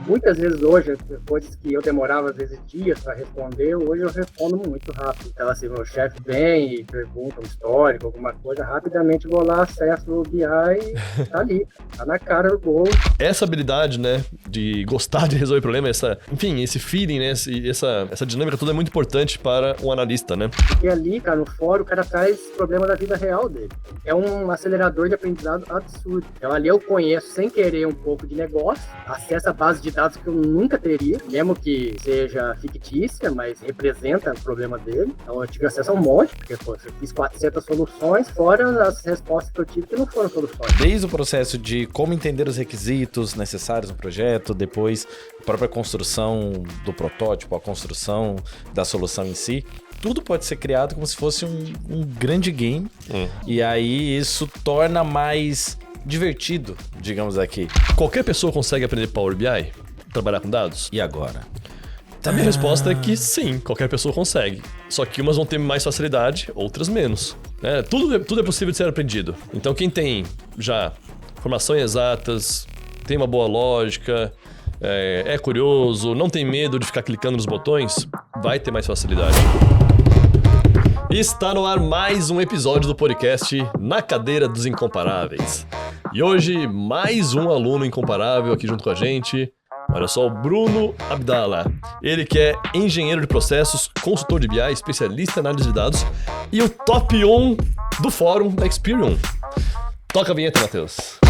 muitas vezes hoje, coisas que eu demorava às vezes dias para responder, hoje eu respondo muito rápido. Então, assim, meu chefe vem e pergunta um histórico, alguma coisa, rapidamente vou lá, acesso no BI e tá ali, tá na cara do gol. Essa habilidade, né, de gostar de resolver problema, enfim, esse feeling, né, essa dinâmica toda é muito importante para um analista, né? Porque ali, cara, no fórum, o cara traz problema da vida real dele. É um acelerador de aprendizado absurdo. Então, ali eu conheço, sem querer, um pouco de negócio, acesso a base de dados que eu nunca teria, mesmo que seja fictícia, mas representa o problema dele. Então, eu tive acesso a um monte, porque pô, eu fiz 400 soluções, fora as respostas que eu tive que não foram soluções. Desde o processo de como entender os requisitos necessários no projeto, depois a própria construção do protótipo, a construção da solução em si, tudo pode ser criado como se fosse um grande game. E aí isso torna mais divertido, digamos aqui. Qualquer pessoa consegue aprender Power BI? Trabalhar com dados? E agora? A minha resposta é que sim, qualquer pessoa consegue. Só que umas vão ter mais facilidade, outras menos. Tudo é possível de ser aprendido. Então quem tem já formação em exatas, tem uma boa lógica, é curioso, não tem medo de ficar clicando nos botões, vai ter mais facilidade. Está no ar mais um episódio do podcast Na Cadeira dos Incomparáveis. E hoje, mais um aluno incomparável aqui junto com a gente. Olha só, o Bruno Abdala. Ele que é engenheiro de processos, consultor de BI, especialista em análise de dados e o top 1 do fórum da Experian. Toca a vinheta, Matheus.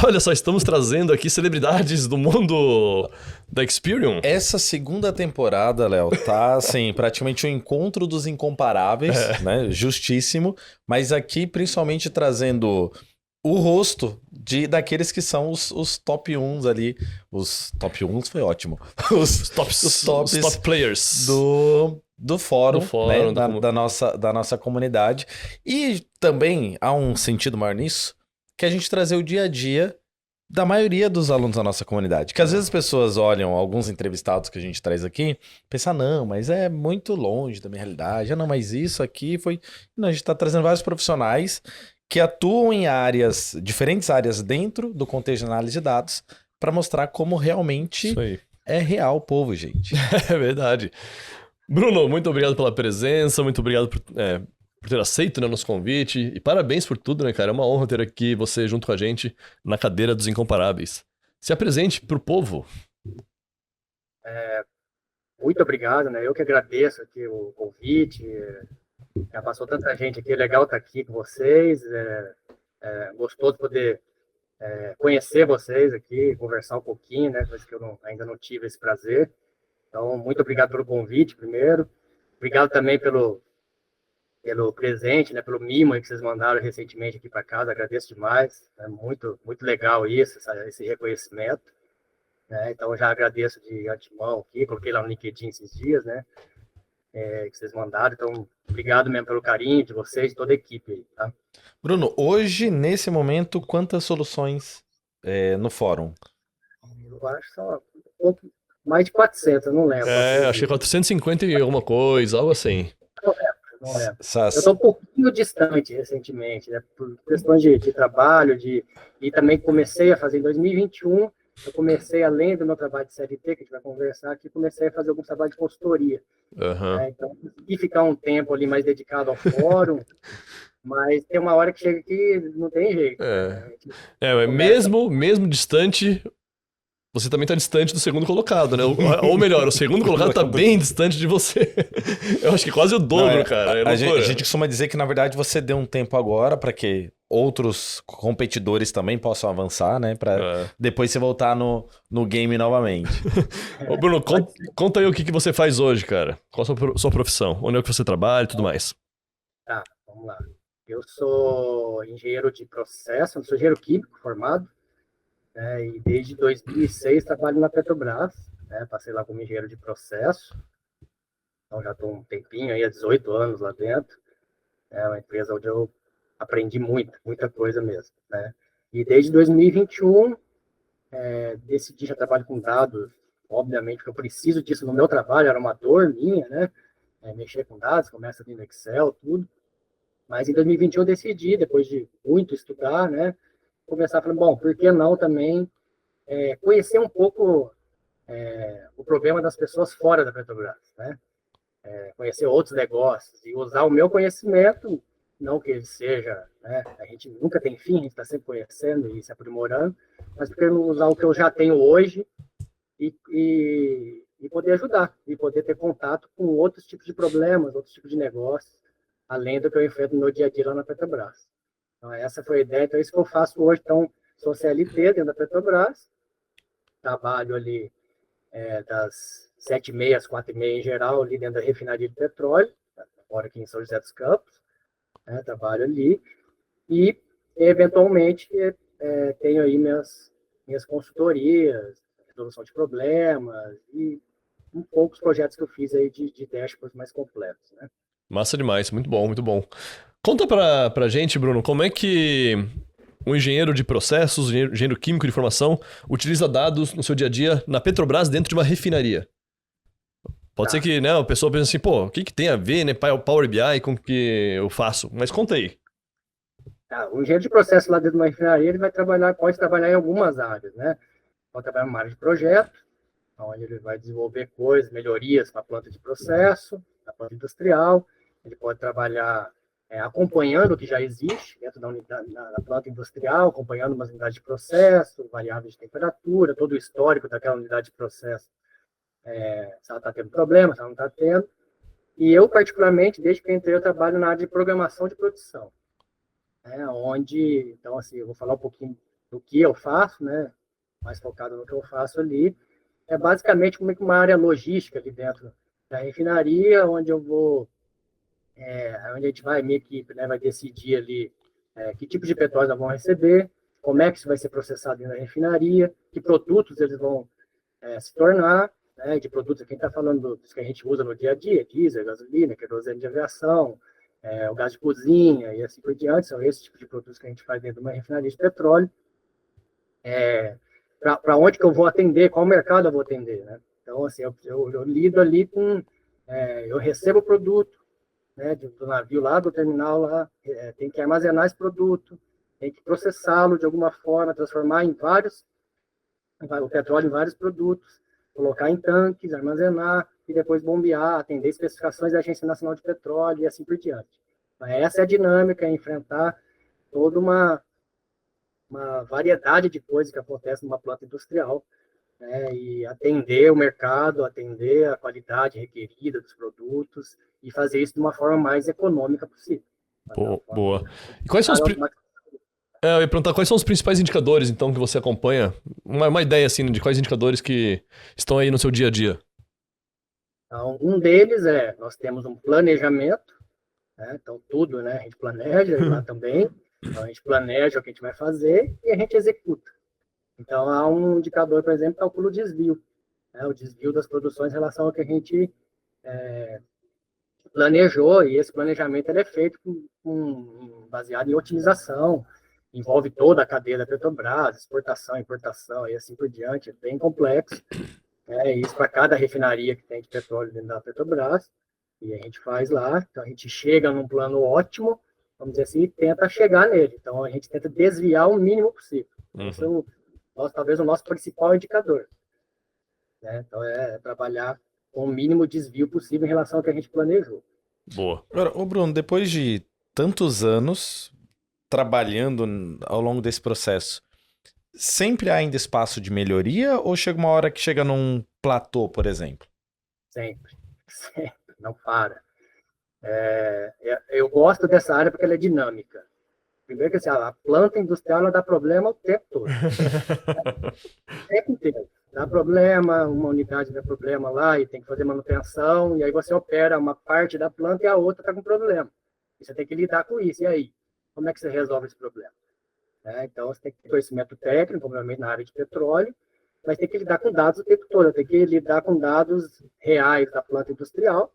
Olha só, estamos trazendo aqui celebridades do mundo da Experian. Essa segunda temporada, Léo, tá assim, praticamente um encontro dos incomparáveis, né? Justíssimo. Mas aqui, principalmente, trazendo o rosto daqueles que são os top 1s ali. Os top 1s foi ótimo. Os top players do fórum, né? Da nossa comunidade. E também há um sentido maior nisso, que a gente trazer o dia a dia da maioria dos alunos da nossa comunidade. Que às vezes as pessoas olham alguns entrevistados que a gente traz aqui, pensam, não, mas é muito longe da minha realidade. Não, mas isso aqui foi... Não, a gente está trazendo vários profissionais que atuam em diferentes áreas dentro do contexto de análise de dados, para mostrar como realmente é real o povo, gente. É verdade. Bruno, muito obrigado pela presença, muito obrigado por ter aceito, né, nosso convite. E parabéns por tudo, né, cara? É uma honra ter aqui você junto com a gente na cadeira dos incomparáveis. Se apresente pro povo. Muito obrigado, né? Eu que agradeço aqui o convite. Já passou tanta gente aqui, é legal estar aqui com vocês. Gostoso poder conhecer vocês aqui, conversar um pouquinho, né? Coisa que eu ainda não tive esse prazer. Então, muito obrigado pelo convite, primeiro. Obrigado também pelo presente, né, pelo mimo que vocês mandaram recentemente aqui para casa, agradeço demais, é muito, muito legal isso, esse reconhecimento, né, então já agradeço de antemão aqui, coloquei lá no LinkedIn esses dias, né, que vocês mandaram, então obrigado mesmo pelo carinho de vocês, de toda a equipe aí, tá? Bruno, hoje, nesse momento, quantas soluções no fórum? Eu acho só um pouco mais de 400, eu não lembro. Achei 450 e alguma coisa, algo assim. Não é. Eu estou um pouquinho distante recentemente, né? Por questões de trabalho, e também comecei a fazer em 2021, eu comecei, além do meu trabalho de CLT, que a gente vai conversar aqui, comecei a fazer algum trabalho de consultoria. Né? Então, consegui ficar um tempo ali mais dedicado ao fórum, mas tem uma hora que chega que não tem jeito. Mesmo distante... Você também tá distante do segundo colocado, né? Ou melhor, o segundo colocado tá bem distante de você. Eu acho que quase o dobro, cara. A gente costuma dizer que, na verdade, você deu um tempo agora para que outros competidores também possam avançar, né? Para depois você voltar no game novamente. Ô, Bruno, conta aí o que você faz hoje, cara. Qual a sua profissão? Onde é que você trabalha e tudo mais? Tá, vamos lá. Eu sou engenheiro de processo, eu sou engenheiro químico formado. E desde 2006 trabalho na Petrobras, né? Passei lá como engenheiro de processo, então já estou um tempinho, aí, há 18 anos lá dentro, é uma empresa onde eu aprendi muita coisa mesmo, né? E desde 2021 decidi, já trabalho com dados, obviamente, porque eu preciso disso no meu trabalho, era uma dor minha, né? Mexer com dados, começa ali no Excel, tudo, Mas em 2021 eu decidi, depois de muito estudar, né, começar falando, bom, por que não também conhecer um pouco o problema das pessoas fora da Petrobras, né? Conhecer outros negócios e usar o meu conhecimento, não que ele seja, né, a gente nunca tem fim, a gente está sempre conhecendo e se aprimorando, mas porque não usar o que eu já tenho hoje e poder ajudar, e poder ter contato com outros tipos de problemas, outros tipos de negócios, além do que eu enfrento no meu dia a dia lá na Petrobras. Então, essa foi a ideia, então é isso que eu faço hoje. Então, sou CLT dentro da Petrobras, trabalho ali das 7h30 às 4h30 em geral, ali dentro da refinaria de petróleo, moro aqui em São José dos Campos, né, trabalho ali, e eventualmente tenho aí minhas consultorias, resolução de problemas e um poucos projetos que eu fiz aí de dashboards mais completos, né? Massa demais, muito bom, muito bom. Conta pra gente, Bruno, como é que um engenheiro de processos, engenheiro químico de informação, utiliza dados no seu dia a dia na Petrobras dentro de uma refinaria? Pode ser que, né, a pessoa pense assim, pô, o que tem a ver, né, Power BI com o que eu faço? Mas conta aí. O engenheiro de processo lá dentro de uma refinaria, ele pode trabalhar em algumas áreas, né? Pode trabalhar numa área de projeto, onde ele vai desenvolver coisas, melhorias para a planta de processo, na planta industrial. Ele pode trabalhar acompanhando o que já existe dentro da unidade, na planta industrial, acompanhando umas unidades de processo, variáveis de temperatura, todo o histórico daquela unidade de processo, se ela está tendo problema, se ela não está tendo. E eu, particularmente, desde que entrei, eu trabalho na área de programação de produção, né, onde, então, assim, eu vou falar um pouquinho do que eu faço, né, mais focado no que eu faço ali. É basicamente como uma área logística ali dentro da refinaria, onde eu vou, onde a gente vai, minha equipe, né, vai decidir ali que tipo de petróleo nós vamos receber, como é que isso vai ser processado dentro da refinaria, que produtos eles vão se tornar, né, de produtos, quem está falando dos que a gente usa no dia a dia, diesel, gasolina, querosene de aviação, o gás de cozinha e assim por diante, são esses tipos de produtos que a gente faz dentro de uma refinaria de petróleo. Para onde que eu vou atender, qual mercado eu vou atender, né? Então, assim, eu lido ali com, eu recebo o produto, né, do navio lá, do terminal lá, tem que armazenar esse produto, tem que processá-lo de alguma forma, transformar o petróleo em vários produtos, colocar em tanques, armazenar e depois bombear, atender especificações da Agência Nacional de Petróleo e assim por diante. Essa é a dinâmica, enfrentar toda uma variedade de coisas que acontecem numa planta industrial, né, e atender o mercado, atender a qualidade requerida dos produtos e fazer isso de uma forma mais econômica possível. Boa. E quais são eu ia perguntar quais são os principais indicadores, então, que você acompanha? Uma ideia, assim, de quais indicadores que estão aí no seu dia a dia. Então, um deles nós temos um planejamento, né, então tudo, né, a gente planeja lá também, então a gente planeja o que a gente vai fazer e a gente executa. Então, há um indicador, por exemplo, que calcula o desvio, né, o desvio das produções em relação ao que a gente planejou, e esse planejamento é feito baseado em otimização, envolve toda a cadeia da Petrobras, exportação, importação e assim por diante, é bem complexo. Isso para cada refinaria que tem de petróleo dentro da Petrobras, e a gente faz lá, então a gente chega num plano ótimo, vamos dizer assim, e tenta chegar nele. Então a gente tenta desviar o mínimo possível. Esse é talvez o nosso principal indicador, né? Então trabalhar com o mínimo desvio possível em relação ao que a gente planejou. Boa. Agora, ô Bruno, depois de tantos anos trabalhando ao longo desse processo, sempre há ainda espaço de melhoria ou chega uma hora que chega num platô, por exemplo? Sempre, sempre, não para. Eu gosto dessa área porque ela é dinâmica. Primeiro que assim, a planta industrial ela dá problema o tempo todo. O tempo inteiro. Dá problema, uma unidade dá problema lá e tem que fazer manutenção, e aí você opera uma parte da planta e a outra está com problema. E você tem que lidar com isso. E aí? Como é que você resolve esse problema? Então, você tem que ter conhecimento técnico, obviamente, na área de petróleo, mas tem que lidar com dados o tempo todo. Tem que lidar com dados reais da planta industrial.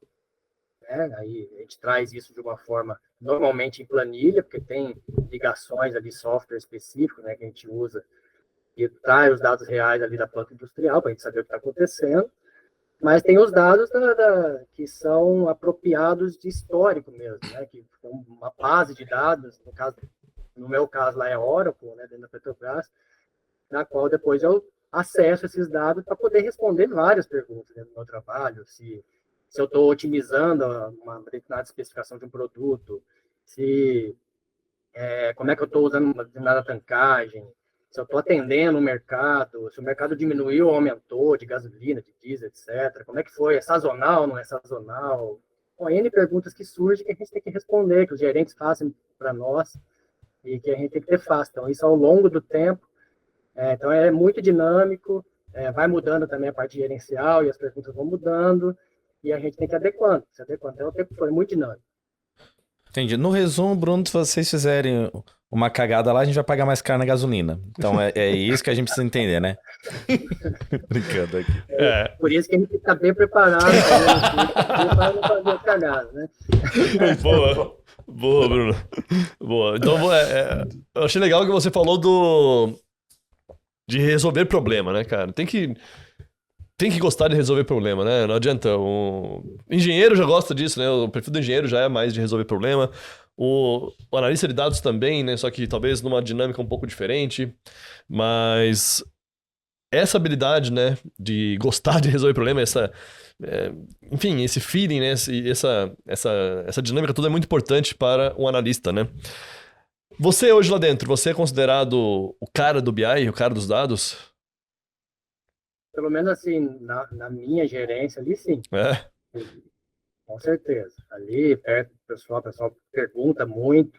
Aí a gente traz isso de uma forma, normalmente em planilha, porque tem ligações ali, software específico, né, que a gente usa, e traz os dados reais ali da planta industrial, para a gente saber o que está acontecendo. Mas tem os dados que são apropriados de histórico mesmo, né? Que é uma base de dados, no meu caso lá é Oracle, né, dentro da Petrobras, na qual depois eu acesso esses dados para poder responder várias perguntas dentro do meu trabalho, se eu estou otimizando uma determinada especificação de um produto, como é que eu estou usando uma determinada tancagem, se eu estou atendendo o mercado, se o mercado diminuiu ou aumentou de gasolina, de diesel, etc. Como é que foi? É sazonal, não é sazonal? Bom, N perguntas que surgem que a gente tem que responder, que os gerentes fazem para nós e que a gente tem que ter fácil. Então, isso ao longo do tempo. Então, é muito dinâmico, vai mudando também a parte gerencial e as perguntas vão mudando e a gente tem que se adequando. Então, o tempo foi muito dinâmico. Entendi. No resumo, Bruno, se vocês fizerem uma cagada lá, a gente vai pagar mais caro na gasolina. Então é isso que a gente precisa entender, né? Brincando aqui. Por isso que a gente tem que estar bem preparado para não fazer cagada, né? Boa, Bruno. Boa. Então, eu achei legal que você falou de resolver problema, né, cara? Tem que gostar de resolver problema, né? Não adianta. O engenheiro já gosta disso, né? O perfil do engenheiro já é mais de resolver problema. O analista de dados também, né? Só que talvez numa dinâmica um pouco diferente. Mas essa habilidade, né? De gostar de resolver problema, enfim, esse feeling, né? Essa dinâmica toda é muito importante para um analista, né? Você hoje lá dentro, você é considerado o cara do BI, o cara dos dados? Pelo menos assim, na minha gerência ali, sim. Com certeza. Ali, perto do pessoal, o pessoal pergunta muito,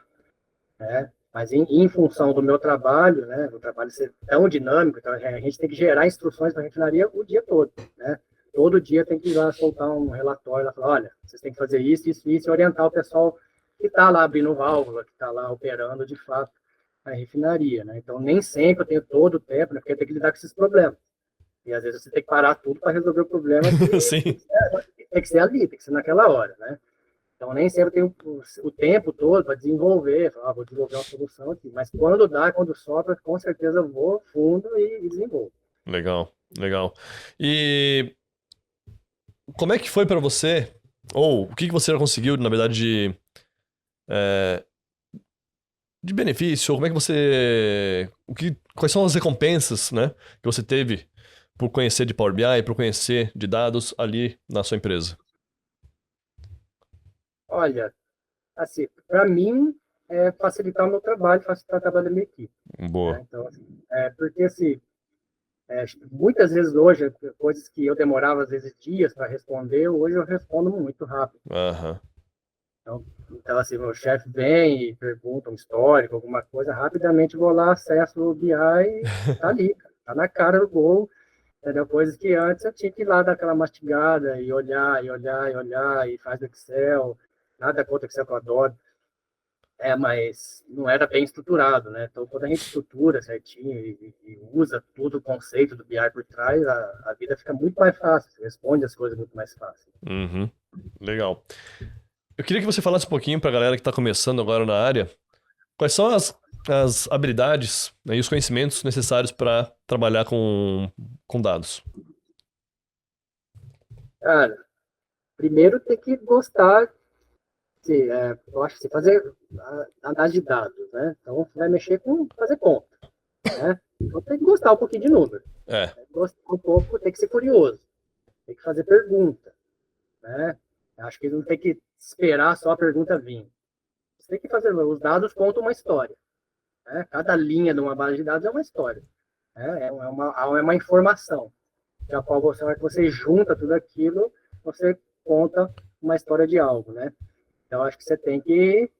né? Mas em função do meu trabalho, né? O trabalho ser tão dinâmico, então a gente tem que gerar instruções para a refinaria o dia todo, né? Todo dia tem que ir lá soltar um relatório, lá, falar, olha, vocês têm que fazer isso, isso, isso, e orientar o pessoal que está lá abrindo válvula, que está lá operando de fato a refinaria, né? Então, nem sempre eu tenho todo o tempo, né? Porque eu tenho que lidar com esses problemas. E às vezes você tem que parar tudo para resolver o problema. Sim. Tem que ser ali, tem que ser naquela hora, né? Então, nem sempre tem o tempo todo para desenvolver, falar, vou desenvolver uma solução aqui. Mas quando dá, quando sobra, com certeza eu vou fundo e desenvolvo. Legal, legal. E como é que foi para você, ou o que você já conseguiu, na verdade, de benefício, ou como é que você... Quais são as recompensas, né, que você teve por conhecer de Power BI, por conhecer de dados ali na sua empresa? Olha, assim, para mim, é facilitar o meu trabalho, facilitar o trabalho da minha equipe. Boa. Né? Então, assim, porque assim, muitas vezes hoje, coisas que eu demorava às vezes dias para responder, hoje eu respondo muito rápido. Então, assim, meu chefe vem e pergunta um histórico, alguma coisa, rapidamente vou lá, acesso o BI e tá ali, tá na cara do gol, entendeu? Coisas que antes eu tinha que ir lá dar aquela mastigada e olhar, e olhar, e olhar, e faz no Excel, nada contra o Excel que eu adoro, mas não era bem estruturado, né? Então, quando a gente estrutura certinho e usa tudo o conceito do BI por trás, a vida fica muito mais fácil, você responde as coisas muito mais fácil. Uhum. Legal. Eu queria que você falasse um pouquinho para a galera que está começando agora na área, quais são as habilidades, né, e os conhecimentos necessários para trabalhar com dados? Cara, primeiro tem que gostar, eu acho que fazer análise de dados, né? Então, você vai mexer com fazer conta, né? Então, tem que gostar um pouquinho de número. Gostar um pouco, tem que ser curioso. Tem que fazer pergunta, né? Acho que não tem que esperar só a pergunta vir. Você tem que fazer, os dados contam uma história, né? Cada linha de uma base de dados é uma história, né? É uma informação, a qual você junta tudo aquilo, você conta uma história de algo, né? Então, acho que você tem que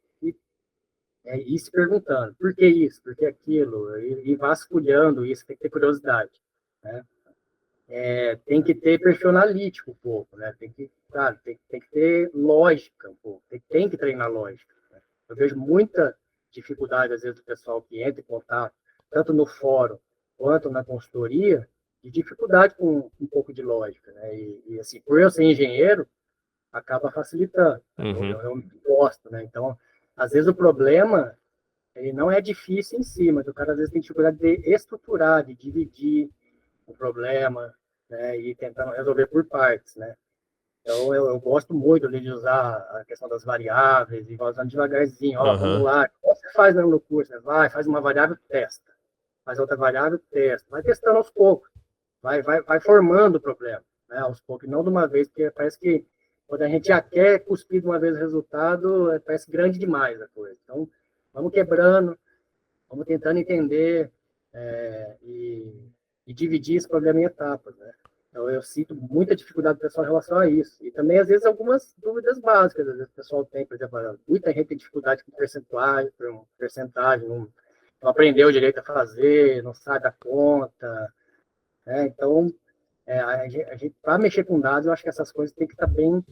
ir se perguntando, por que isso, por que aquilo, e vasculhando isso, tem que ter curiosidade, né? Tem que ter perfil analítico um pouco, né? Tem que ter lógica um pouco, tem que treinar lógica, né? Eu vejo muita dificuldade, às vezes, do pessoal que entra em contato, tanto no fórum quanto na consultoria, de dificuldade com um pouco de lógica, né? E assim, por eu ser engenheiro, acaba facilitando. Eu gosto, né? Então, às vezes o problema ele não é difícil em si, mas o cara às vezes tem dificuldade de estruturar, de dividir o problema, né, e tentando resolver por partes, né? Então, eu gosto muito ali de usar a questão das variáveis e vai usando devagarzinho. Ó, vamos Aham. lá. O que você faz no curso? Né? Faz uma variável, testa. Faz outra variável, testa. Vai testando aos poucos. Vai formando o problema, né? Aos poucos, não de uma vez, porque parece que quando a gente já quer cuspir de uma vez o resultado, parece grande demais a coisa. Então, vamos quebrando, vamos tentando entender e dividir esse problema em etapas, né? Então, eu sinto muita dificuldade do pessoal em relação a isso. E também, às vezes, algumas dúvidas básicas. Às vezes, o pessoal tem, por exemplo, muita gente tem dificuldade com percentagem, não aprendeu direito a fazer, não sabe a conta, né? Então, a gente para mexer com dados, eu acho que essas coisas tem que estar bem,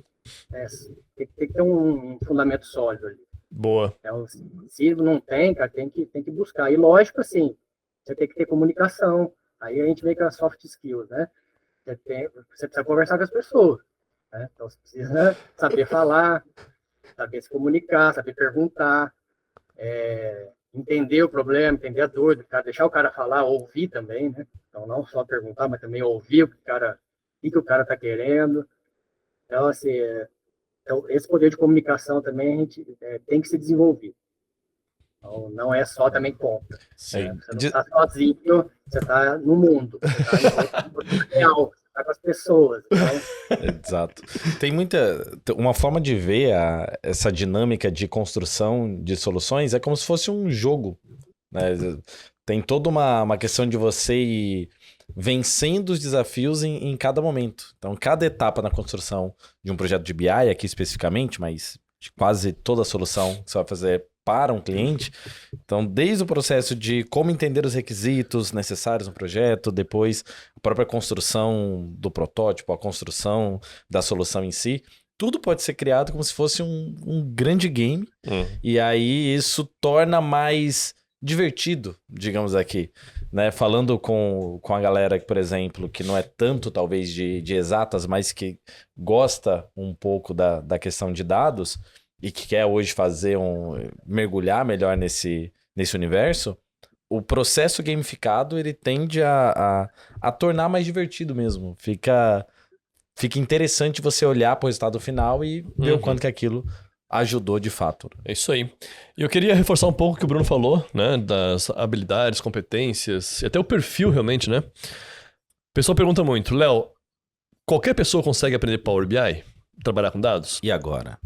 tem que ter um fundamento sólido ali. Boa. Então, se não tem, cara, tem que buscar. E lógico, assim, você tem que ter comunicação. Aí a gente vem com as soft skills, né? Você precisa conversar com as pessoas, né? Então, você precisa saber falar, saber se comunicar, saber perguntar, entender o problema, entender a dor do cara, deixar o cara falar, ouvir também, né? Então, não só perguntar, mas também ouvir o que o cara está querendo. Então, assim, esse poder de comunicação também a gente tem que se desenvolver. Então, não é só também conta. Sim. Né? Você não está sozinho, você está no mundo, você está no mundo real, você está com as pessoas. Então... Exato. Tem uma forma de ver essa dinâmica de construção de soluções é como se fosse um jogo, né? Tem toda uma questão de você ir vencendo os desafios em cada momento. Então, cada etapa na construção de um projeto de BI, aqui especificamente, mas de quase toda a solução que você vai fazer para um cliente. Então, desde o processo de como entender os requisitos necessários no projeto, depois a própria construção do protótipo, a construção da solução em si, tudo pode ser criado como se fosse um grande game. E aí isso torna mais divertido, digamos aqui, né? Falando com a galera, por exemplo, que não é tanto talvez de exatas, mas que gosta um pouco da questão de dados e que quer hoje mergulhar melhor nesse universo, o processo gamificado ele tende a tornar mais divertido mesmo. Fica interessante você olhar para o resultado final e ver o quanto que aquilo ajudou de fato. É isso aí. E eu queria reforçar um pouco o que o Bruno falou, né? Das habilidades, competências e até o perfil realmente, né? O pessoal pergunta muito, Léo, qualquer pessoa consegue aprender Power BI? Trabalhar com dados? E agora?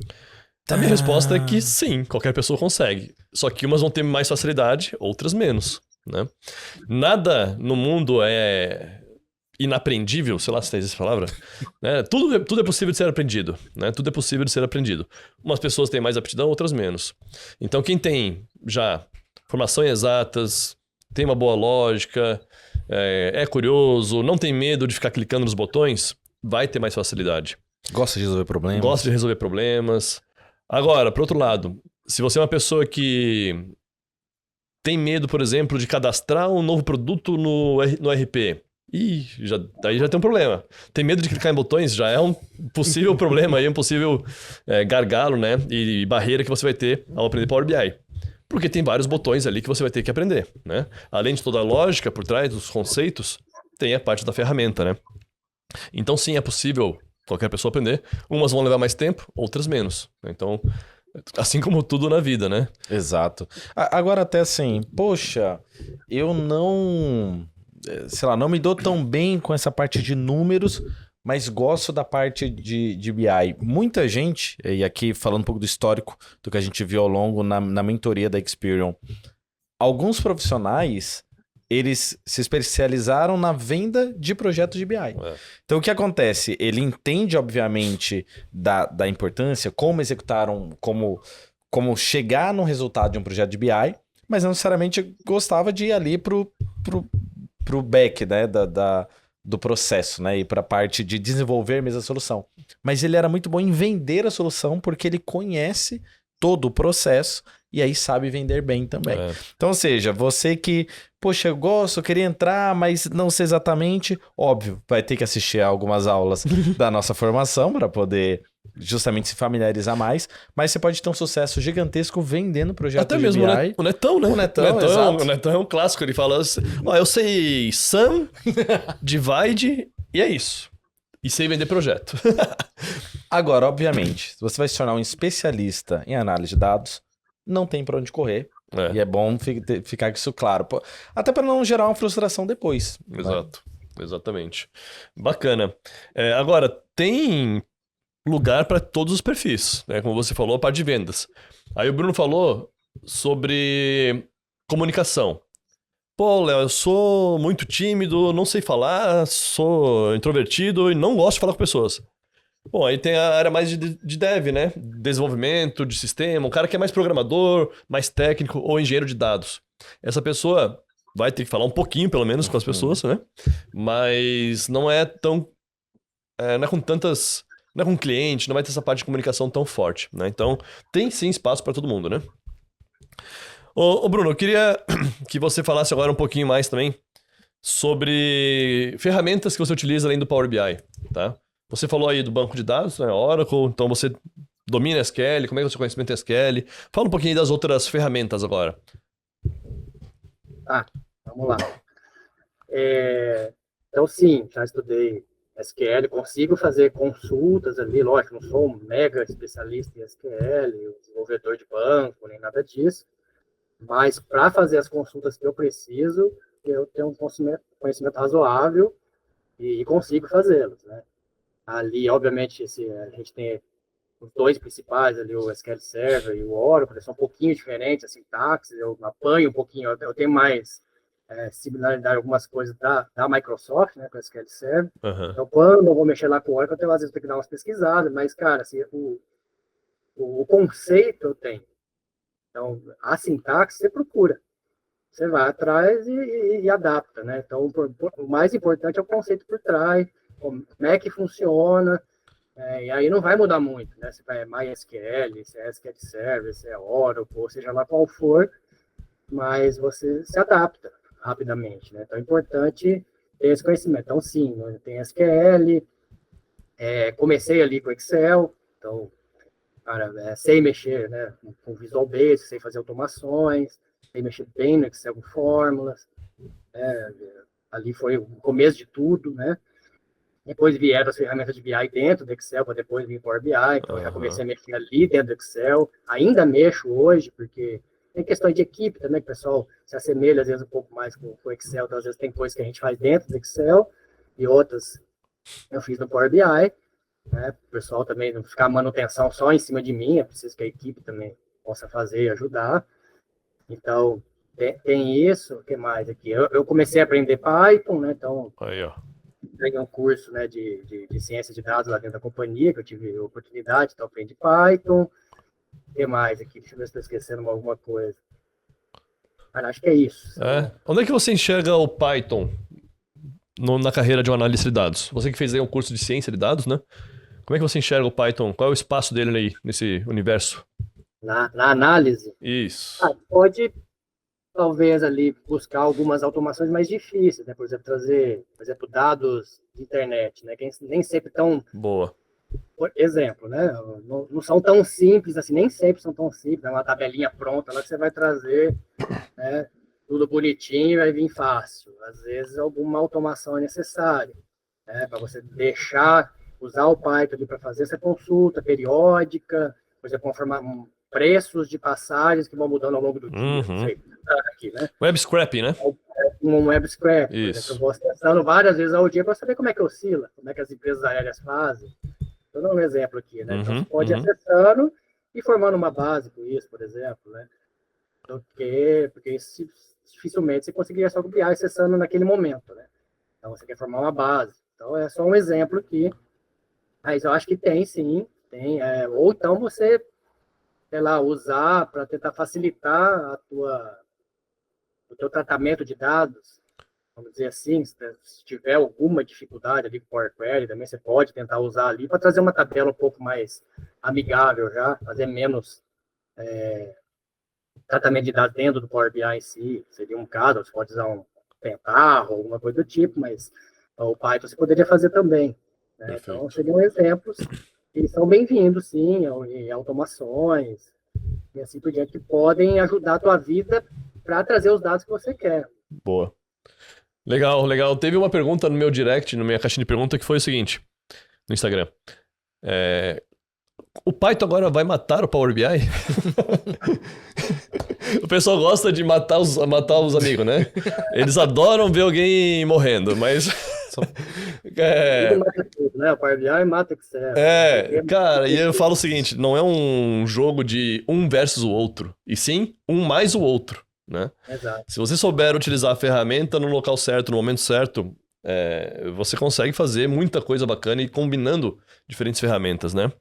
A minha resposta é que sim, qualquer pessoa consegue. Só que umas vão ter mais facilidade, outras menos, né? Nada no mundo é inaprendível, sei lá se tem essa palavra, né? Tudo é possível de ser aprendido, né? Tudo é possível de ser aprendido. Umas pessoas têm mais aptidão, outras menos. Então quem tem já formação em exatas, tem uma boa lógica, é curioso, não tem medo de ficar clicando nos botões, vai ter mais facilidade. Gosta de resolver problemas. Gosta de resolver problemas. Agora, por outro lado, se você é uma pessoa que tem medo, por exemplo, de cadastrar um novo produto no RP, daí já tem um problema. Tem medo de clicar em botões, já é um possível problema, aí, um possível gargalo, né? E barreira que você vai ter ao aprender Power BI. Porque tem vários botões ali que você vai ter que aprender, né? Além de toda a lógica por trás dos conceitos, tem a parte da ferramenta, né? Então sim, é possível qualquer pessoa aprender. Umas vão levar mais tempo, outras menos. Então, assim como tudo na vida, né? Exato. Agora até assim, poxa, eu não me dou tão bem com essa parte de números, mas gosto da parte de BI. Muita gente, e aqui falando um pouco do histórico do que a gente viu ao longo na mentoria da Experian, alguns profissionais, eles se especializaram na venda de projetos de BI. Então, o que acontece? Ele entende, obviamente, da importância, como executaram, como chegar no resultado de um projeto de BI, mas não necessariamente gostava de ir ali pro back, né, do processo, né, e para a parte de desenvolver mesmo a solução. Mas ele era muito bom em vender a solução porque ele conhece todo o processo e aí sabe vender bem também. Então, ou seja, você que, poxa, eu gosto, eu queria entrar, mas não sei exatamente, óbvio, vai ter que assistir a algumas aulas da nossa formação para poder justamente se familiarizar mais, mas você pode ter um sucesso gigantesco vendendo projetos até de mesmo BI. O Netão, né? O Netão O Netão é um clássico, ele fala assim, eu sei sum, divide E é isso. E sei vender projeto. Agora, obviamente, se você vai se tornar um especialista em análise de dados, não tem pra onde correr. É, E é bom ficar com isso claro. Até para não gerar uma frustração depois. Né? exato. Exatamente. Bacana. Agora, tem lugar para todos os perfis, né? Como você falou, a parte de vendas. Aí o Bruno falou sobre comunicação. Pô, Léo, eu sou muito tímido, não sei falar, sou introvertido e não gosto de falar com pessoas. Bom, aí tem a área mais de dev, né? Desenvolvimento de sistema, um cara que é mais programador, mais técnico ou engenheiro de dados. Essa pessoa vai ter que falar um pouquinho, pelo menos, com as pessoas, né? Mas não é tão... não é com tantas... Não é com cliente, não vai ter essa parte de comunicação tão forte, né? Então, tem sim espaço para todo mundo, né? Ô, Bruno, eu queria que você falasse agora um pouquinho mais também sobre ferramentas que você utiliza além do Power BI, tá? Você falou aí do banco de dados, né, Oracle, então você domina SQL, como é que é o seu conhecimento em SQL? Fala um pouquinho das outras ferramentas agora. Vamos lá. Então, sim, já estudei SQL, consigo fazer consultas ali, lógico, não sou um mega especialista em SQL, desenvolvedor de banco, nem nada disso, mas para fazer as consultas que eu preciso, eu tenho um conhecimento razoável e consigo fazê-los, né? Ali, obviamente, a gente tem os dois principais ali, o SQL Server e o Oracle, eles são um pouquinho diferentes, a sintaxe, eu apanho um pouquinho, eu tenho mais similaridade em algumas coisas da Microsoft, né, com o SQL Server. Uhum. Então, quando eu vou mexer lá com o Oracle, às vezes eu tenho que dar umas pesquisadas, mas, cara, assim, o conceito eu tenho. Então, a sintaxe você procura. Você vai atrás e adapta, né? Então, o mais importante é o conceito por trás, como é que funciona, e aí não vai mudar muito, né? Se é MySQL, se é SQL Server, se é Oracle, ou seja lá qual for, mas você se adapta rapidamente, né? Então é importante ter esse conhecimento. Então, sim, tem SQL, comecei ali com Excel, então, cara, sei mexer, né, com Visual Basic, sei fazer automações, sei mexer bem no Excel com fórmulas, ali foi o começo de tudo, né? Depois vieram as ferramentas de BI dentro do Excel, para depois vir Power BI, então eu já comecei a mexer ali dentro do Excel, ainda mexo hoje, porque tem questões de equipe também, que o pessoal se assemelha às vezes um pouco mais com o Excel, então às vezes tem coisas que a gente faz dentro do Excel, e outras eu fiz no Power BI, né? O pessoal também não ficar manutenção só em cima de mim, é preciso que a equipe também possa fazer e ajudar. Então, tem isso, o que mais aqui? Eu comecei a aprender Python, né? Então, aí, ó. peguei um curso, né, de ciência de dados lá dentro da companhia, que eu tive a oportunidade, então aprendi Python. O que mais aqui? Deixa eu ver se estou esquecendo alguma coisa. Mas acho que é isso. Onde é que você enxerga o Python na carreira de um analista de dados? Você que fez aí um curso de ciência de dados, né? Como é que você enxerga o Python? Qual é o espaço dele aí, nesse universo? Na análise? Isso. Pode, talvez, ali buscar algumas automações mais difíceis, né? Por exemplo, trazer, por exemplo, dados de internet, né? Que nem sempre tão... Boa. Por exemplo, né? Não são tão simples assim, nem sempre são tão simples. É uma tabelinha pronta lá que você vai trazer, né? Tudo bonitinho e vai vir fácil. Às vezes, alguma automação é necessária, né? Para você usar o Python para fazer essa consulta periódica, por exemplo, conformar preços de passagens que vão mudando ao longo do dia. Não sei, aqui, né? Web scraping, né? Um web scrap. Isso. Eu vou acessando várias vezes ao dia para saber como é que oscila, como é que as empresas aéreas fazem. Estou dando um exemplo aqui, né? Então, você pode ir acessando e formando uma base com isso, por exemplo, né? Porque isso, dificilmente você conseguiria só copiar acessando naquele momento, né? Então, você quer formar uma base. Então, é só um exemplo aqui. Mas eu acho que tem, sim. Tem, ou então você, sei lá, usar para tentar facilitar o teu tratamento de dados, vamos dizer assim, se tiver alguma dificuldade ali com o Power Query, também você pode tentar usar ali para trazer uma tabela um pouco mais amigável já, fazer menos tratamento de dados dentro do Power BI em si, seria um caso, você pode usar um Pentaho, alguma coisa do tipo, mas o Python você poderia fazer também, né? Então, seriam exemplos que são bem-vindos, sim, e automações, e assim por diante, que podem ajudar a tua vida para trazer os dados que você quer. Boa. Legal, legal. Teve uma pergunta no meu direct, na minha caixinha de pergunta, que foi o seguinte, no Instagram. O Python agora vai matar o Power BI? O pessoal gosta de matar os amigos, né? Eles adoram ver alguém morrendo, mas... Tudo mata tudo, né? O Power BI mata Excel. Cara, e eu falo o seguinte, não é um jogo de um versus o outro, e sim um mais o outro, né? Exato. Se você souber utilizar a ferramenta no local certo, no momento certo, você consegue fazer muita coisa bacana e combinando diferentes ferramentas, né?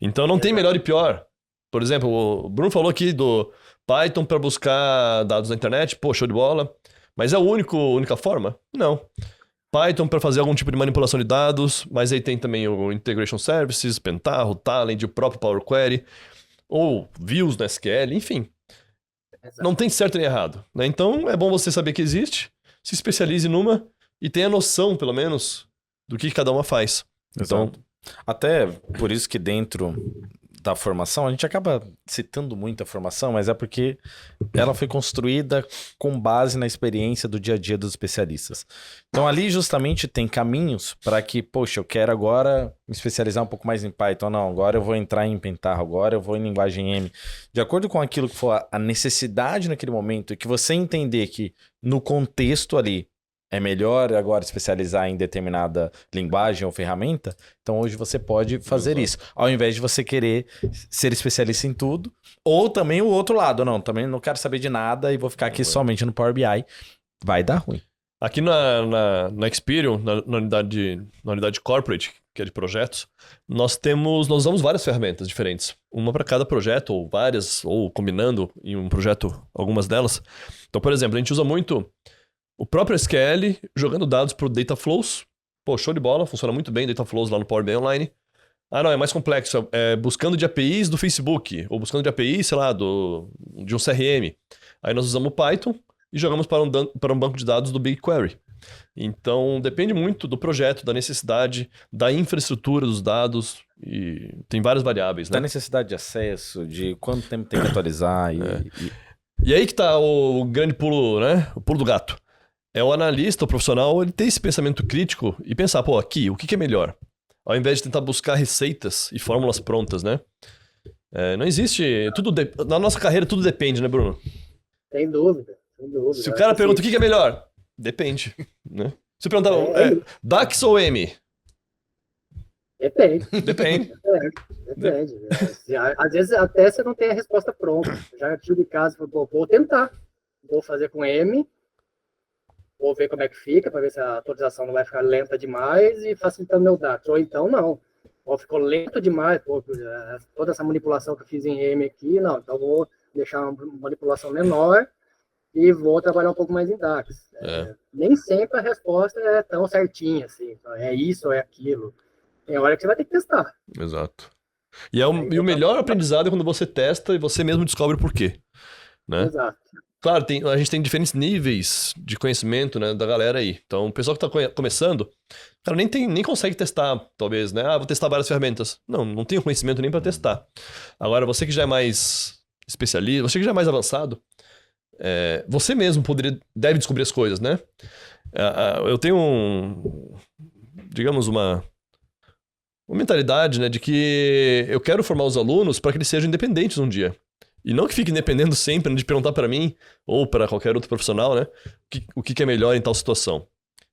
Então não tem melhor e pior. Por exemplo, o Bruno falou aqui do Python para buscar dados na internet, pô, show de bola. Mas é a única forma? Não. Python para fazer algum tipo de manipulação de dados, mas aí tem também o Integration Services, Pentaho, Talend, o próprio Power Query, ou Views no SQL, enfim. Exato. Não tem certo nem errado, né? Então é bom você saber que existe, se especialize numa e tenha noção, pelo menos, do que cada uma faz. Então, até por isso que dentro da formação, a gente acaba citando muito a formação, mas é porque ela foi construída com base na experiência do dia a dia dos especialistas. Então ali justamente tem caminhos para que, poxa, eu quero agora me especializar um pouco mais em Python, não, agora eu vou entrar em Pentaho, agora eu vou em linguagem M. De acordo com aquilo que for a necessidade naquele momento e que você entender que no contexto ali é melhor agora especializar em determinada linguagem ou ferramenta, então hoje você pode fazer isso. Ao invés de você querer ser especialista em tudo, ou também o outro lado, não, também não quero saber de nada e vou ficar aqui somente no Power BI, vai dar ruim. Aqui na Experian, na unidade corporate, que é de projetos, nós usamos várias ferramentas diferentes. Uma para cada projeto, ou várias, ou combinando em um projeto algumas delas. Então, por exemplo, a gente usa muito o próprio SQL jogando dados para o Data Flows. Pô, show de bola, funciona muito bem Data Flows lá no Power BI Online. Ah, não, é mais complexo. Buscando de APIs do Facebook, ou buscando de APIs, sei lá, de um CRM. Aí nós usamos o Python e jogamos para um banco de dados do BigQuery. Então, depende muito do projeto, da necessidade, da infraestrutura dos dados, e tem várias variáveis, né? Da necessidade de acesso, de quanto tempo tem que atualizar. E aí que tá o grande pulo, né? O pulo do gato. É o analista, o profissional, ele ter esse pensamento crítico e pensar, pô, aqui, o que é melhor? Ao invés de tentar buscar receitas e fórmulas prontas, né? Não existe... Na nossa carreira, tudo depende, né, Bruno? Sem dúvida, sem dúvida. Se o cara pergunta o que é melhor, depende, né? Se perguntar, DAX ou M? Depende. Depende. Depende. Às vezes até você não tem a resposta pronta. Já tive caso, vou tentar. Vou fazer com M, vou ver como é que fica, para ver se a atualização não vai ficar lenta demais e facilitando meu DAX. Ou então não. Ou ficou lento demais, toda essa manipulação que eu fiz em M aqui, não. Então vou deixar uma manipulação menor e vou trabalhar um pouco mais em DAX. Nem sempre a resposta é tão certinha, assim. É isso ou é aquilo. Tem hora que você vai ter que testar. Exato. E o melhor aprendizado é quando você testa e você mesmo descobre o porquê, né? Exato. Claro, a gente tem diferentes níveis de conhecimento, né, da galera aí. Então, o pessoal que tá começando, cara, nem consegue testar, talvez, né? Vou testar várias ferramentas. Não tenho conhecimento nem para testar. Agora, você que já é mais especialista, você que já é mais avançado, você mesmo deve descobrir as coisas, né? Eu tenho digamos, uma mentalidade, né, de que eu quero formar os alunos para que eles sejam independentes um dia. E não que fiquem dependendo sempre, né, de perguntar para mim ou para qualquer outro profissional, né, o que é melhor em tal situação.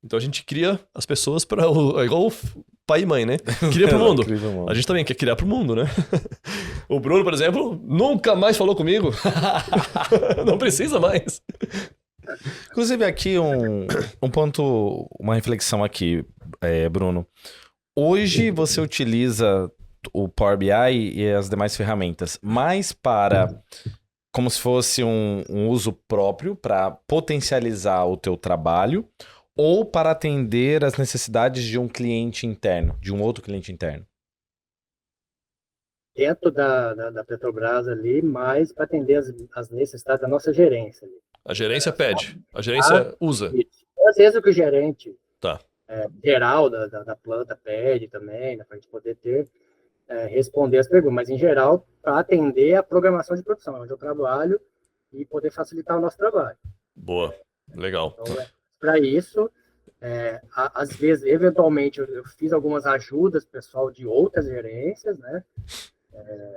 Então a gente cria as pessoas para igual o pai e mãe, né? Cria pro mundo. A gente também quer criar pro mundo, né? O Bruno, por exemplo, nunca mais falou comigo. Não precisa mais. Inclusive aqui um ponto, uma reflexão aqui, Bruno. Hoje você utiliza o Power BI e as demais ferramentas mais para como se fosse um uso próprio para potencializar o teu trabalho ou para atender as necessidades de um cliente interno, de um outro cliente interno? Dentro da Petrobras ali, mais para atender as necessidades da nossa gerência ali. A gerência pede, a gerência usa. Às vezes o que o gerente Tá. geral da planta pede também, né, para a gente poder responder as perguntas, mas em geral para atender a programação de produção, onde eu trabalho e poder facilitar o nosso trabalho. Boa, legal. Então, para isso, às vezes, eventualmente, eu fiz algumas ajudas pessoal de outras gerências, né?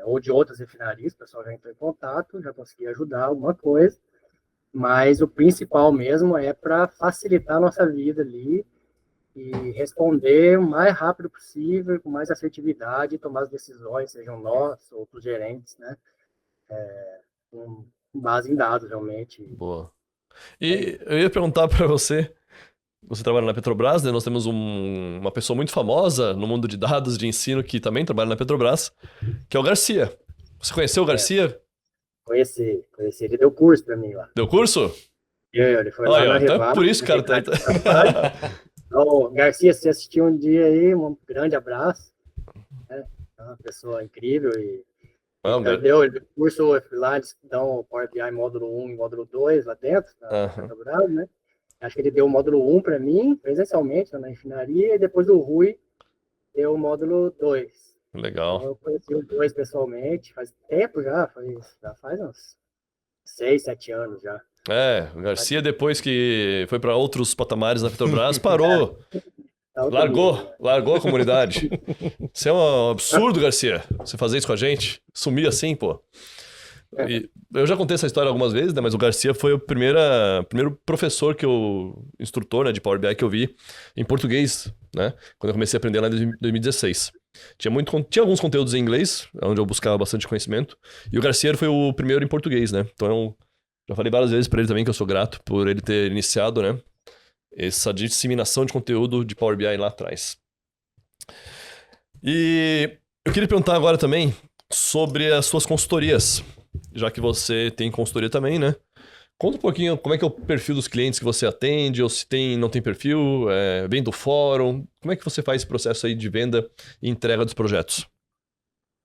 Ou de outras refinarias, o pessoal já entrou em contato, já consegui ajudar alguma coisa, mas o principal mesmo é para facilitar a nossa vida ali e responder o mais rápido possível, com mais assertividade, tomar as decisões, sejam nós ou os gerentes, né? Com base em dados, realmente. Boa. E eu ia perguntar pra você trabalha na Petrobras, né? Nós temos uma pessoa muito famosa no mundo de dados, de ensino, que também trabalha na Petrobras, que é o Garcia. Você conheceu o Garcia? Conheci. Ele deu curso para mim lá. Deu curso? Ele foi lá Olha, na ó, então é Revap, por isso, cara. Então, Garcia, se assistiu um dia aí, um grande abraço. Né? É uma pessoa incrível e Ah, ele deu curso lá, eles dão o Power BI módulo 1 e módulo 2 lá dentro, na Petrobras, né? Acho que ele deu o módulo 1 para mim, presencialmente, na refinaria, e depois o Rui deu o módulo 2. Legal. Então, eu conheci os dois pessoalmente, faz tempo já faz uns 6, 7 anos já. O Garcia, depois que foi para outros patamares na Petrobras, parou. Largou a comunidade. Isso é um absurdo, Garcia. Você fazer isso com a gente, sumir assim, pô. E eu já contei essa história algumas vezes, né? Mas o Garcia foi o primeiro professor instrutor, né, de Power BI que eu vi em português, né? Quando eu comecei a aprender lá em 2016. Tinha alguns conteúdos em inglês, onde eu buscava bastante conhecimento. E o Garcia foi o primeiro em português, né? Então eu já falei várias vezes pra ele também que eu sou grato por ele ter iniciado, né? Essa disseminação de conteúdo de Power BI lá atrás. E eu queria perguntar agora também sobre as suas consultorias, já que você tem consultoria também, né? Conta um pouquinho como é que é o perfil dos clientes que você atende, ou se não tem perfil, vem do fórum. Como é que você faz esse processo aí de venda e entrega dos projetos?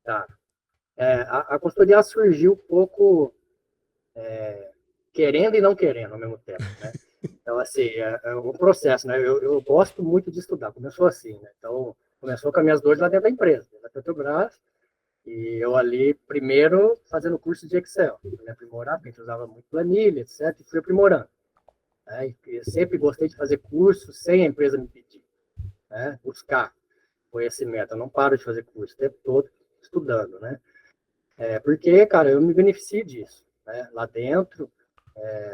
Tá. A consultoria surgiu um pouco querendo e não querendo ao mesmo tempo, né? Então, assim, o processo, né? Eu gosto muito de estudar, começou assim, né? Então, começou com as minhas dores lá dentro da empresa, da Petrobras, e eu ali, primeiro, fazendo curso de Excel, me aprimorar, porque a gente usava muito planilha, etc., e fui aprimorando. Né? E eu sempre gostei de fazer curso sem a empresa me pedir, né? Buscar conhecimento. Eu não paro de fazer curso o tempo todo estudando, né? Porque, cara, eu me beneficio disso, né? Lá dentro,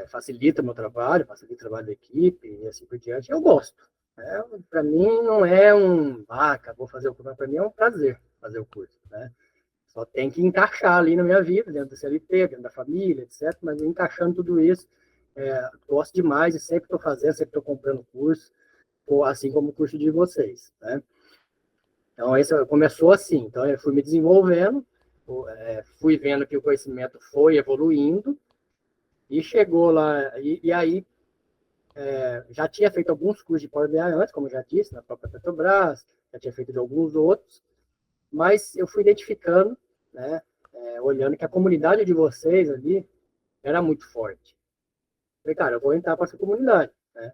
facilita o meu trabalho, facilita o trabalho da equipe e assim por diante. Eu gosto. Né? Para mim, não é acabou fazer o curso, para mim é um prazer fazer o curso, né? Só tem que encaixar ali na minha vida, dentro do CLT, dentro da família, etc. Mas encaixando tudo isso, gosto demais e sempre estou fazendo, sempre estou comprando curso, assim como o curso de vocês, né? Então, isso começou assim. Então, eu fui me desenvolvendo, fui vendo que o conhecimento foi evoluindo e chegou lá. E aí, já tinha feito alguns cursos de Power BI antes, como eu já disse, na própria Petrobras, já tinha feito de alguns outros, mas eu fui identificando, né, olhando que a comunidade de vocês ali era muito forte. Falei, cara, eu vou entrar para essa comunidade, né?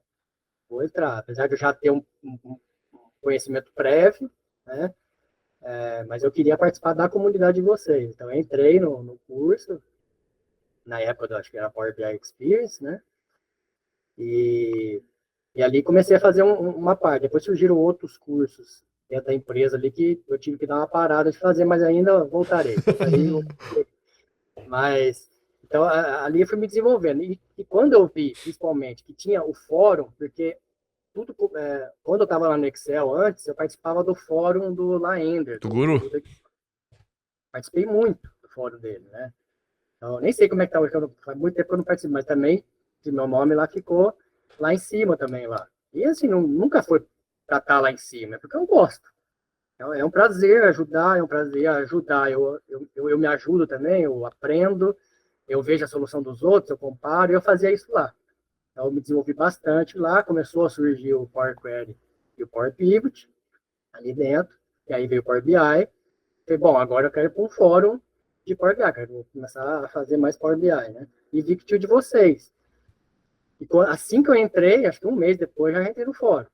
Vou entrar, apesar de eu já ter um conhecimento prévio, né? Mas eu queria participar da comunidade de vocês. Então, eu entrei no curso, na época, acho que era Power BI Experience, né? E ali comecei a fazer uma parte. Depois surgiram outros cursos dentro da empresa ali que eu tive que dar uma parada de fazer, mas ainda voltarei. Mas, então, ali eu fui me desenvolvendo. E quando eu vi, principalmente, que tinha o fórum, porque tudo, quando eu estava lá no Excel antes, eu participava do fórum do Laender. Do Guru? Participei muito do fórum dele, né? Então, nem sei como é que tá hoje, faz muito tempo que eu não participo, mas também meu nome lá ficou lá em cima também lá. E assim, nunca foi para estar lá em cima, é porque eu gosto. Então, é um prazer ajudar, é um prazer ajudar. Eu me ajudo também, eu aprendo, eu vejo a solução dos outros, eu comparo, e eu fazia isso lá. Então, eu me desenvolvi bastante lá, começou a surgir o Power Query e o Power Pivot ali dentro, e aí veio o Power BI. Falei, bom, agora eu quero ir para um fórum de Power BI, quero começar a fazer mais Power BI, né? E vi que tinha o de vocês. E assim que eu entrei, acho que um mês depois, já entrei no fórum.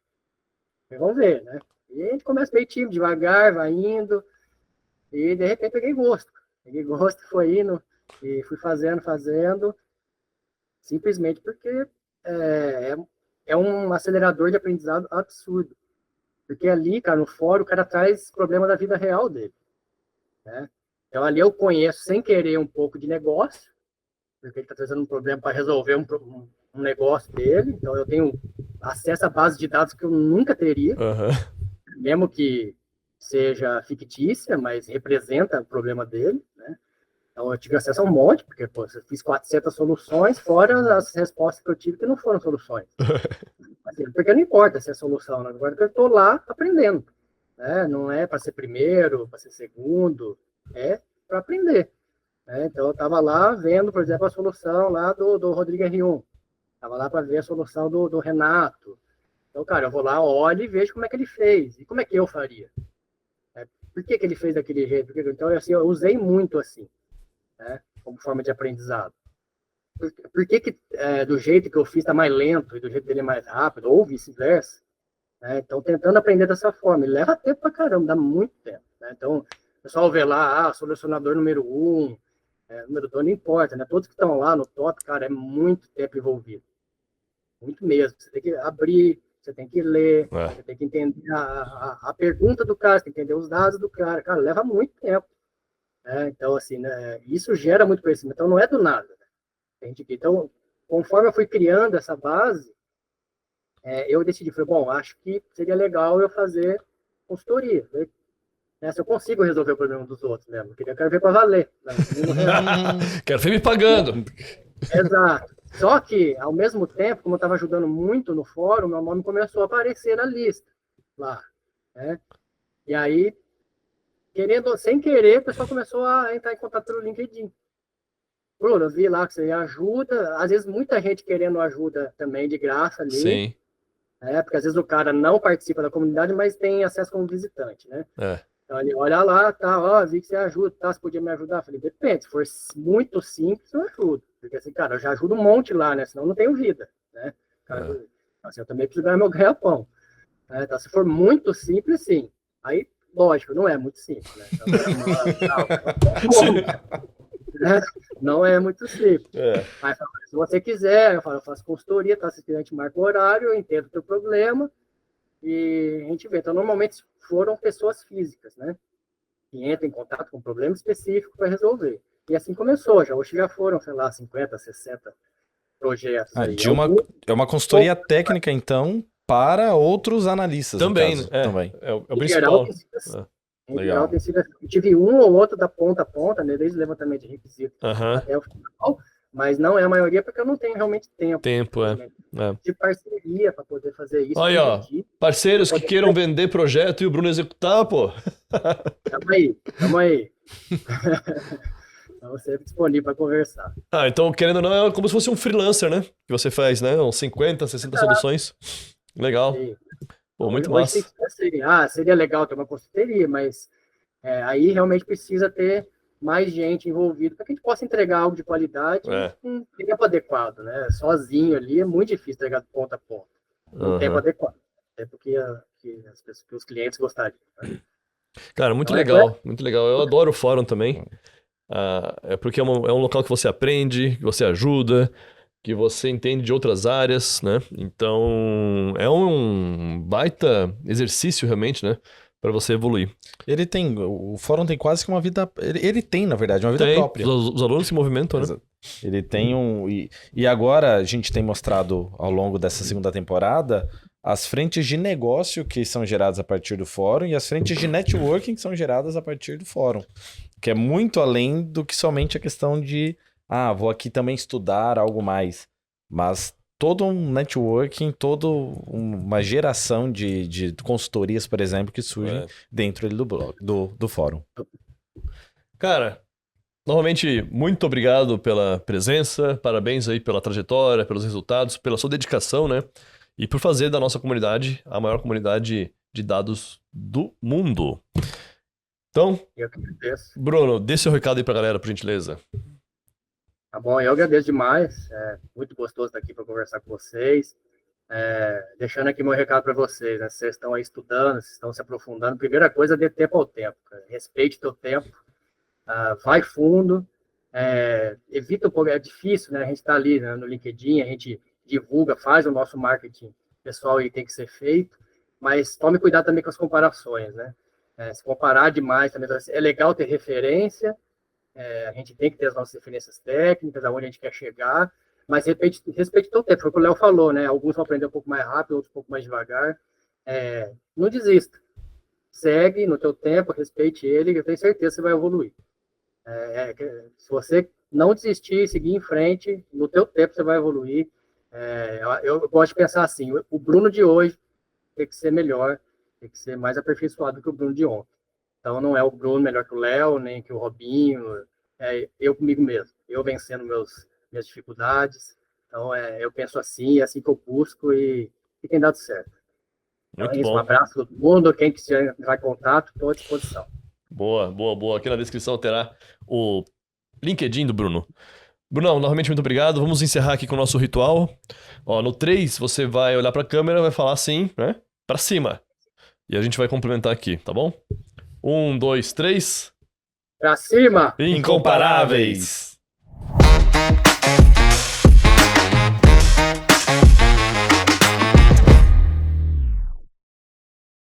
Vamos ver, né? E a gente começa meio tímido, devagar, vai indo, e de repente peguei gosto. Peguei gosto, foi indo, e fui fazendo, simplesmente porque é um acelerador de aprendizado absurdo. Porque ali, cara, no fórum, o cara traz problema da vida real dele, né? Então ali eu conheço, sem querer, um pouco de negócio, porque ele está trazendo um problema para resolver um negócio dele. Então eu tenho acesso a base de dados que eu nunca teria, mesmo que seja fictícia, mas representa o problema dele, né? Então eu tive acesso a um monte, porque pô, eu fiz 400 soluções, fora as respostas que eu tive que não foram soluções. Porque não importa se é solução, né? Agora que eu estou lá aprendendo, né? Não é para ser primeiro, para ser segundo, é para aprender. Então, eu estava lá vendo, por exemplo, a solução lá do Rodrigo R1. Estava lá para ver a solução do Renato. Então, cara, eu vou lá, olho e vejo como é que ele fez. E como é que eu faria? Por que ele fez daquele jeito? Então, assim, eu usei muito assim, né, como forma de aprendizado. Por que do jeito que eu fiz está mais lento e do jeito dele é mais rápido? Ou vice-versa. Então, tentando aprender dessa forma. E leva tempo pra caramba, dá muito tempo. Né? Então, o pessoal vê lá, solucionador número 1, número 2, não importa, né? Todos que estão lá no top, cara, é muito tempo envolvido. Muito mesmo. Você tem que abrir, você tem que ler, você tem que entender a pergunta do cara, você tem que entender os dados do cara. Cara, leva muito tempo. Então, assim, né? Isso gera muito conhecimento. Então, não é do nada. Né? Então, conforme eu fui criando essa base, eu decidi, falei, bom, acho que seria legal eu fazer consultoria. Se eu consigo resolver o problema dos outros mesmo. Eu quero ver para valer. Né? Quero ver me pagando. Exato. Só que, ao mesmo tempo, como eu estava ajudando muito no fórum, meu nome começou a aparecer na lista lá. Né? E aí, sem querer, o pessoal começou a entrar em contato pelo LinkedIn. Bruno, eu vi lá que você ajuda. Às vezes, muita gente querendo ajuda também de graça ali. Sim. Porque às vezes o cara não participa da comunidade, mas tem acesso como visitante, né? Então ele olha lá, tá, vi que você ajuda, tá, você podia me ajudar? Eu falei, depende, se for muito simples, eu ajudo. Porque assim, cara, eu já ajudo um monte lá, né? Senão eu não tenho vida, né? Cara, assim, eu também preciso ganhar meu ganha-pão. Então, se for muito simples, sim. Aí, lógico, não é muito simples, né? Não é muito simples. Mas se você quiser, eu faço consultoria, tá? Se a gente marca o horário, eu entendo o teu problema e a gente vê. Então, normalmente foram pessoas físicas, né? Que entram em contato com um problema específico para resolver. E assim começou. Hoje já foram, sei lá, 50, 60 projetos. É uma consultoria técnica, então, para outros analistas. Também, também. É o principal. Em geral, tem sido assim. Eu tive um ou outro da ponta a ponta, né, desde o levantamento de requisitos até o final, mas não é a maioria porque eu não tenho realmente tempo. De parceria para poder fazer isso. Aí, ó, parceiros que queiram vender projeto e o Bruno executar, pô. Tamo aí. Estamos sempre disponível para conversar. Então, querendo ou não, é como se fosse um freelancer, né? Que você faz, né? Uns 50, 60 soluções. Legal. Sim. Pô, muito massa. Seria legal ter uma consultoria, mas aí realmente precisa ter mais gente envolvida para que a gente possa entregar algo de qualidade com tempo adequado, né? Sozinho ali é muito difícil entregar de ponta a ponta. No tempo adequado. Tempo que os clientes gostariam. Né? Cara, muito legal, muito legal. Eu adoro o fórum também. Porque é um local que você aprende, que você ajuda, que você entende de outras áreas, né? Então, é um baita exercício realmente, né? Para você evoluir. O fórum tem quase que uma vida... Ele tem, na verdade, uma vida própria. Os alunos se movimentam, né? Ele tem E agora a gente tem mostrado ao longo dessa segunda temporada as frentes de negócio que são geradas a partir do fórum e as frentes de networking que são geradas a partir do fórum. Que é muito além do que somente a questão de vou aqui também estudar algo mais. Mas todo um networking, toda uma geração de consultorias, por exemplo, que surgem dentro do blog, do fórum. Cara, novamente, muito obrigado pela presença, parabéns aí pela trajetória, pelos resultados, pela sua dedicação, né? E por fazer da nossa comunidade a maior comunidade de dados do mundo. Então, Bruno, dê seu recado aí pra galera, por gentileza. Tá bom, eu agradeço demais. Muito gostoso estar aqui para conversar com vocês. Deixando aqui meu recado para vocês, né? Vocês estão aí estudando, vocês estão se aprofundando. Primeira coisa, dê tempo ao tempo. Cara. Respeite teu tempo. Vai fundo. Evita um pouco. É difícil, né? A gente está ali, né, no LinkedIn, a gente divulga, faz o nosso marketing pessoal e tem que ser feito, mas tome cuidado também com as comparações, né? Se comparar demais também, é legal ter referência, a gente tem que ter as nossas referências técnicas, aonde a gente quer chegar, mas respeite o teu tempo, foi o que o Léo falou, né? Alguns vão aprender um pouco mais rápido, outros um pouco mais devagar. Não desista. Segue no teu tempo, respeite ele, eu tenho certeza que você vai evoluir. Se você não desistir e seguir em frente, no teu tempo você vai evoluir. Eu gosto de pensar assim, o Bruno de hoje tem que ser melhor, tem que ser mais aperfeiçoado do que o Bruno de ontem. Então não é o Bruno melhor que o Léo, nem que o Robinho, eu comigo mesmo, eu vencendo minhas dificuldades. Então eu penso assim, é assim que eu busco e tem dado certo. Então Muito é isso, um bom. abraço a todo mundo, quem quiser entrar em contato, estou à disposição. Boa, boa, boa. Aqui na descrição terá o LinkedIn do Bruno. Brunão, novamente muito obrigado. Vamos encerrar aqui com o nosso ritual. Ó, no 3, você vai olhar pra câmera e vai falar assim, né? Pra cima. E a gente vai complementar aqui, tá bom? 1, 2, 3. Pra cima! Incomparáveis!